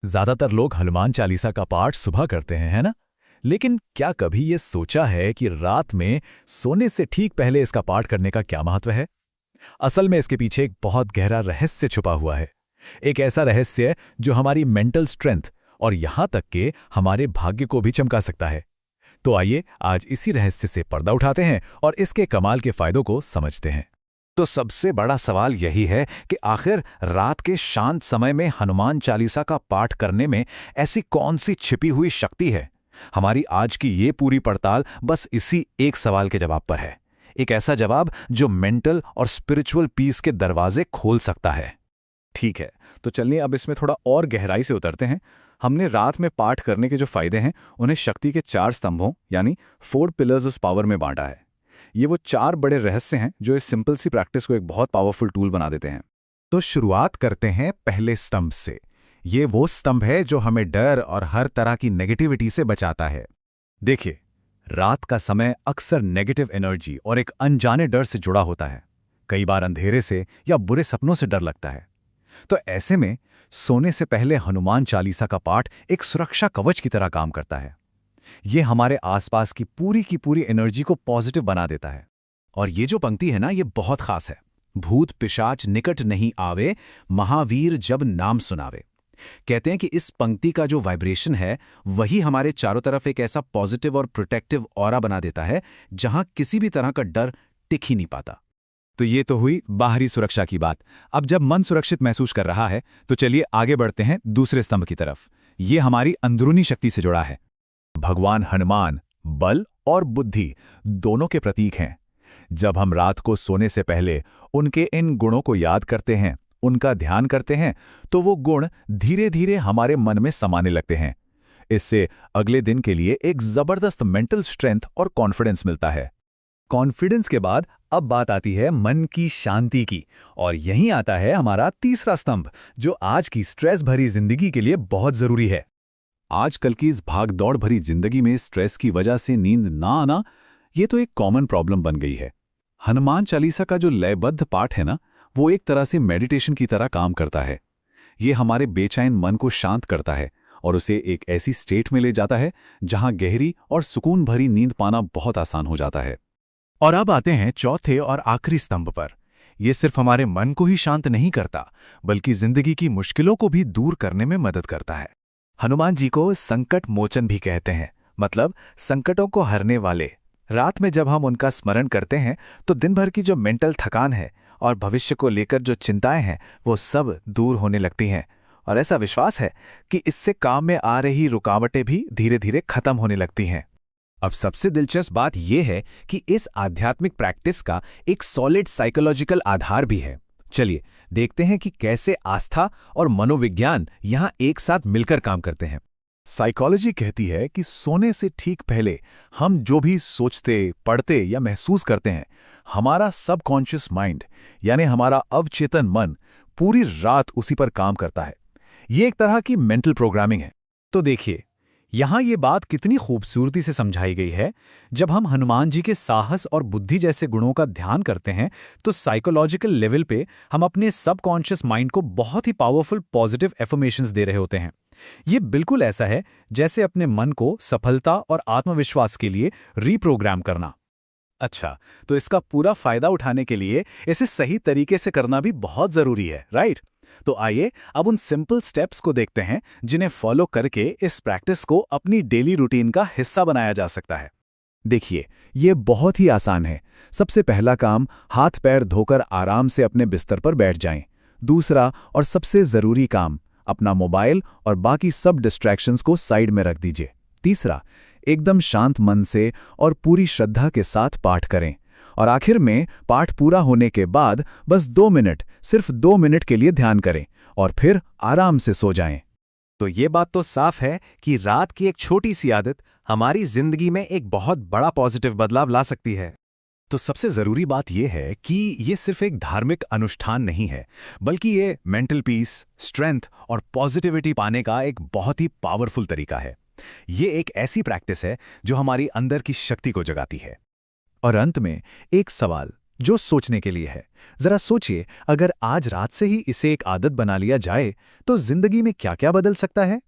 ज्यादातर लोग हनुमान चालीसा का पाठ सुबह करते हैं, है ना? लेकिन क्या कभी ये सोचा है कि रात में सोने से ठीक पहले इसका पाठ करने का क्या महत्व है? असल में इसके पीछे एक बहुत गहरा रहस्य छुपा हुआ है। एक ऐसा रहस्य जो हमारी मेंटल स्ट्रेंथ और यहां तक कि हमारे भाग्य को भी चमका सकता है। तो आइए आज इसी रहस्य से पर्दा उठाते हैं और इसके कमाल के फायदों को समझते हैं। तो सबसे बड़ा सवाल यही है कि आखिर रात के शांत समय में हनुमान चालीसा का पाठ करने में ऐसी कौन सी छिपी हुई शक्ति है। हमारी आज की ये पूरी पड़ताल बस इसी एक सवाल के जवाब पर है। एक ऐसा जवाब जो मेंटल और स्पिरिचुअल पीस के दरवाजे खोल सकता है। ठीक है, तो चलिए अब इसमें थोड़ा और गहराई से उतरते हैं। हमने रात में पाठ करने के जो फायदे हैं उन्हें शक्ति के 4 स्तंभों यानी 4 पिलर्स ऑफ पावर में बांटा है। ये वो 4 बड़े रहस्य हैं जो इस सिंपल सी प्रैक्टिस को एक बहुत पावरफुल टूल बना देते हैं। तो शुरुआत करते हैं पहले स्तंभ से। ये वो स्तंभ है जो हमें डर और हर तरह की नेगेटिविटी से बचाता है। देखिए, रात का समय अक्सर नेगेटिव एनर्जी और एक अनजाने डर से जुड़ा होता है। कई बार अंधेरे से या बुरे सपनों से डर लगता है। तो ऐसे में सोने से पहले हनुमान चालीसा का पाठ एक सुरक्षा कवच की तरह काम करता है। ये हमारे आसपास की पूरी एनर्जी को पॉजिटिव बना देता है। और ये जो पंक्ति है ना, ये बहुत खास है। भूत पिशाच निकट नहीं आवे, महावीर जब नाम सुनावे। कहते हैं कि इस पंक्ति का जो वाइब्रेशन है वही हमारे चारों तरफ एक ऐसा पॉजिटिव और प्रोटेक्टिव ऑरा बना देता है जहां किसी भी तरह का डर टिक ही नहीं पाता। तो ये तो हुई बाहरी सुरक्षा की बात। अब जब मन सुरक्षित महसूस कर रहा है तो चलिए आगे बढ़ते हैं दूसरे स्तंभ की तरफ। ये हमारी अंदरूनी शक्ति से जुड़ा है। भगवान हनुमान बल और बुद्धि दोनों के प्रतीक हैं। जब हम रात को सोने से पहले उनके इन गुणों को याद करते हैं, उनका ध्यान करते हैं, तो वो गुण धीरे धीरे हमारे मन में समाने लगते हैं। इससे अगले दिन के लिए एक जबरदस्त मेंटल स्ट्रेंथ और कॉन्फिडेंस मिलता है। कॉन्फिडेंस के बाद अब बात आती है मन की शांति की, और यहीं आता है हमारा तीसरा स्तंभ जो आज की स्ट्रेस भरी जिंदगी के लिए बहुत जरूरी है। आजकल की इस भागदौड़ भरी जिंदगी में स्ट्रेस की वजह से नींद ना आना ये तो एक कॉमन प्रॉब्लम बन गई है। हनुमान चालीसा का जो लयबद्ध पाठ है ना, वो एक तरह से मेडिटेशन की तरह काम करता है। ये हमारे बेचैन मन को शांत करता है और उसे एक ऐसी स्टेट में ले जाता है जहां गहरी और सुकून भरी नींद पाना बहुत आसान हो जाता है। और अब आते हैं चौथे और आखिरी स्तंभ पर। यह सिर्फ हमारे मन को ही शांत नहीं करता, बल्कि जिंदगी की मुश्किलों को भी दूर करने में मदद करता है। हनुमान जी को संकट मोचन भी कहते हैं, मतलब संकटों को हरने वाले। रात में जब हम उनका स्मरण करते हैं तो दिन भर की जो मेंटल थकान है और भविष्य को लेकर जो चिंताएं हैं वो सब दूर होने लगती हैं। और ऐसा विश्वास है कि इससे काम में आ रही रुकावटें भी धीरे धीरे खत्म होने लगती हैं। अब सबसे दिलचस्प बात यह है कि इस आध्यात्मिक प्रैक्टिस का एक सॉलिड साइकोलॉजिकल आधार भी है। चलिए देखते हैं कि कैसे आस्था और मनोविज्ञान यहां एक साथ मिलकर काम करते हैं। साइकोलॉजी कहती है कि सोने से ठीक पहले हम जो भी सोचते, पढ़ते या महसूस करते हैं, हमारा सबकॉन्शियस माइंड यानी हमारा अवचेतन मन पूरी रात उसी पर काम करता है। ये एक तरह की मेंटल प्रोग्रामिंग है। तो देखिए, यहाँ ये बात कितनी खूबसूरती से समझाई गई है। जब हम हनुमान जी के साहस और बुद्धि जैसे गुणों का ध्यान करते हैं तो साइकोलॉजिकल लेवल पे हम अपने सबकॉन्शियस माइंड को बहुत ही पावरफुल पॉजिटिव एफर्मेशंस दे रहे होते हैं। ये बिल्कुल ऐसा है जैसे अपने मन को सफलता और आत्मविश्वास के लिए रीप्रोग्राम करना। अच्छा, तो इसका पूरा फायदा उठाने के लिए इसे सही तरीके से करना भी बहुत जरूरी है, राइट? तो आइए अब उन सिंपल स्टेप्स को देखते हैं जिन्हें फॉलो करके इस प्रैक्टिस को अपनी डेली रूटीन का हिस्सा बनाया जा सकता है। देखिए, ये बहुत ही आसान है। सबसे पहला काम, हाथ पैर धोकर आराम से अपने बिस्तर पर बैठ जाएं। दूसरा और सबसे जरूरी काम, अपना मोबाइल और बाकी सब डिस्ट्रैक्शंस को साइड में रख दीजिए। तीसरा, एकदम शांत मन से और पूरी श्रद्धा के साथ पाठ करें। और आखिर में पाठ पूरा होने के बाद बस 2 मिनट, सिर्फ 2 मिनट के लिए ध्यान करें और फिर आराम से सो जाएं। तो ये बात तो साफ है कि रात की एक छोटी सी आदत हमारी जिंदगी में एक बहुत बड़ा पॉजिटिव बदलाव ला सकती है। तो सबसे जरूरी बात यह है कि ये सिर्फ एक धार्मिक अनुष्ठान नहीं है, बल्कि ये मेंटल पीस, स्ट्रेंथ और पॉजिटिविटी पाने का एक बहुत ही पावरफुल तरीका है। ये एक ऐसी प्रैक्टिस है जो हमारी अंदर की शक्ति को जगाती है। और अंत में एक सवाल, जो सोचने के लिए है। जरा सोचिए, अगर आज रात से ही इसे एक आदत बना लिया जाए तो जिंदगी में क्या क्या बदल सकता है।